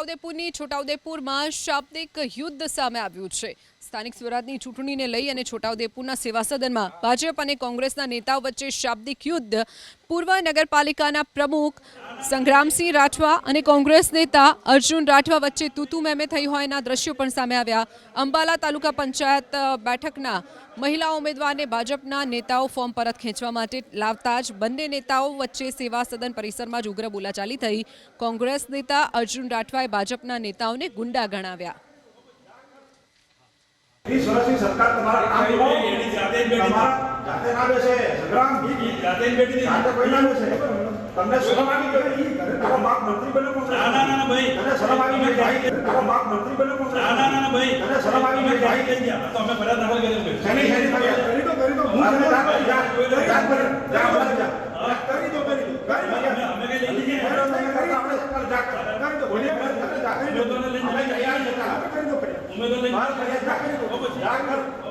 છોટાઉદેપુરમાં શાબ્દિક યુદ્ધ સામે આવ્યું છે। સ્થાનિક સ્વરાજની ચૂંટણીને લઈ અને છોટાઉદેપુરના સેવા સદનમાં ભાજપ અને કોંગ્રેસના નેતાઓ વચ્ચે શાબ્દિક યુદ્ધ। પૂર્વ નગરપાલિકાના પ્રમુખ સંગ્રામસિંહ રાઠવા અને કોંગ્રેસ નેતા અર્જુન રાઠવા વચ્ચે તૂતુ મેમે થઈ હોવાના દ્રશ્યો પણ સામે આવ્યા। અંબાલા તાલુકા પંચાયત બેઠકના મહિલા ઉમેદવારને ભાજપના નેતાઓ ફોર્મ પરત ખેંચવા માટે લાવતા જ બંને નેતાઓ વચ્ચે સેવા સદન પરિસરમાં જ ઉગ્ર બોલાચાલી થઈ। કોંગ્રેસ નેતા અર્જુન રાઠવાએ ભાજપના નેતાઓને ગુંડા ગણાવ્યા। 20 વર્ષની સરકાર તમારા કામ કરો એની જાતે જ બેઠી જાતે ના બેસે સંગ્રામ જાતે જ બેઠી જાતે કોઈ ના બેસે તમને શરમ આવી ગઈ તારો બાપ મંત્રી બન્યો કોણ ના ભાઈ તને શરમ આવી ગઈ ભાઈ તારો બાપ મંત્રી બન્યો કોણ ના ભાઈ તને શરમ આવી ગઈ ભાઈ થઈ ગયા તો અમે ફરિયાદ દાખલ કરી છે શેની ફરિયાદ કરી દો હું તમે દાખલ જા કરી દો અમે કઈ લઈ લઈએ આપણે સરકાર જા કરી દો બોલીએ કરી દો અમે તૈયાર હતા કરી દો ઉમેદવાર લઈને ફરિયાદ કરી દો